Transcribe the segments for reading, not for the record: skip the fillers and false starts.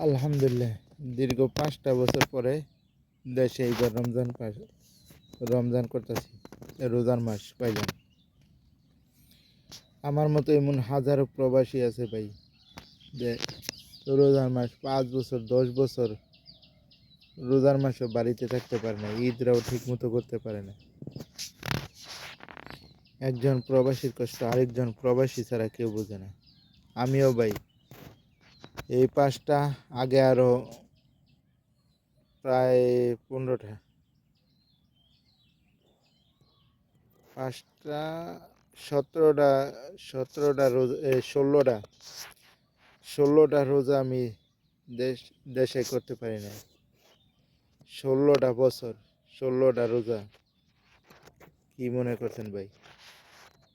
আলহামদুলিল্লাহ, দীর্ঘ 5টা বছর পরে দেশে এইবার রমজান করতেছি। রোজার মাস পাইলাম। আমার মতো এমন হাজারো প্রবাসী আছে ভাই, যে রোজার মাস 5 বছর 10 বছর রোজার মাসও বাড়িতে থাকতে পারে না, ঈদরাও ঠিক মতো করতে পারে না। একজন প্রবাসীর কষ্ট আরেকজন প্রবাসী ছাড়া কেউ বোঝে না। আমিও ভাই এই 5টা, আগে আরও প্রায় 15টা, 5টা 17টা 17টা রোজা, 16টা রোজা আমি দেশে করতে পারি না। 16টা বছর 16টা রোজা, কি মনে করছেন ভাই?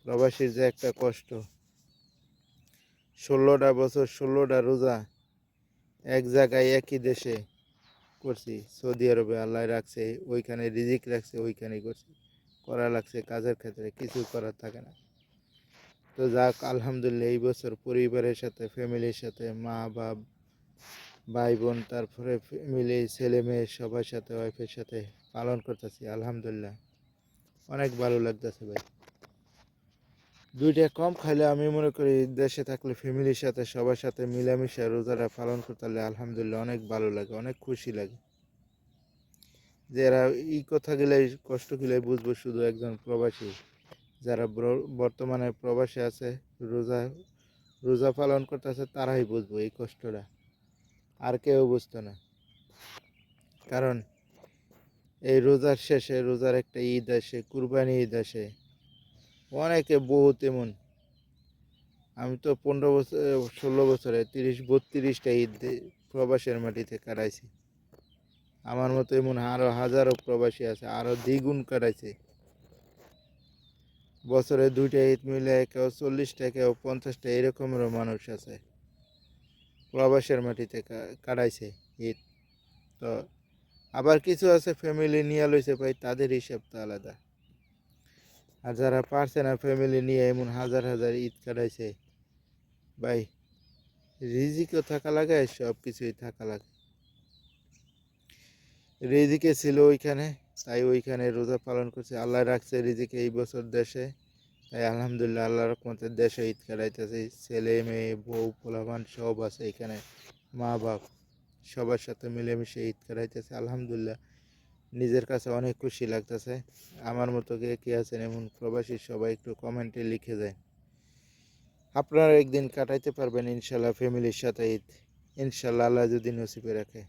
প্রবাসীর যে একটা কষ্ট। 16টা বছর 16টা রোজা এক জায়গায় একই দেশে করছি। সৌদি আরবে আল্লাহ রাখছে, ওইখানে রিজিক রাখছে, ওইখানেই করছি। করা লাগছে, কাজের ক্ষেত্রে কিছু করার থাকে না। তো যাক, আলহামদুলিল্লাহ এই বছর পরিবারের সাথে, ফ্যামিলির সাথে, মা বাপ ভাই বোন, তারপরে ফ্যামিলি, ছেলে মেয়ে সবার সাথে, ওয়াইফের সাথে পালন করতেছি। আলহামদুলিল্লাহ অনেক ভালো লাগতেছে ভাই। 2টা কম খাইলে আমি মনে করি দেশে থাকলে ফ্যামিলির সাথে সবার সাথে মিলামিশা রোজাটা পালন করতে পারলে আলহামদুলিল্লাহ অনেক ভালো লাগে, অনেক খুশি লাগে। যে এরা এই কথাগুলাই, কষ্টগুলাই বুঝবো শুধু একজন প্রবাসী, যারা বর্তমানে প্রবাসে আছে, রোজা রোজা পালন করতেছে, তারাই বুঝবো এই কষ্টটা। আর কেউ বুঝতো না। কারণ এই রোজার শেষে, রোজার একটা ঈদ আসে, কুরবানি ঈদ আসে। অনেকে বহুত এমন, আমি তো 15 বছর 16 বছরে 30-32টা ঈদ প্রবাসের মাটিতে কাটাইছি। আমার মতো এমন আরও হাজারো প্রবাসী আছে, আরও দ্বিগুণ কাটাইছে। বছরে 2টা ঈদ মিলে কেউ 40টা, কেউ 50টা, এরকমেরও মানুষ আছে প্রবাসের মাটিতে কাটাইছে ঈদ। তো আবার কিছু আছে ফ্যামিলি নিয়ে লইছে ভাই, তাদের হিসাব তো আলাদা। আর যারা পারছে না ফ্যামিলি নিয়ে, এমন হাজার হাজার ঈদ কাটাইছে ভাই, রিজিকও থাকা লাগে, সব কিছুই থাকা লাগে। রিজিকে ছিল ওইখানে, তাই ওইখানে রোজা পালন করছে। আল্লাহ রাখছে রিজিকে এই বছর দেশে, তাই আলহামদুলিল্লাহ আল্লাহর রহমতে দেশে ঈদ কাটাইতেছে। ছেলে মেয়ে বউ পোলাপান সব আছে এখানে, মা বাপ সবার সাথে মিলেমিশে ঈদ কাটাইতেছে। আলহামদুলিল্লাহ নিজের কাছে অনেক খুশি লাগতেছে। আমার মতো কে আছেন এমন প্রবাসী, সবাই একটু কমেন্টে লিখে দেয়। আপনারা একদিন কাটাইতে পারবেন ইনশাল্লাহ ফ্যামিলির সাথে ঈদ, ইনশাল্লাহ আল্লাহ যদি নসিবে রাখে।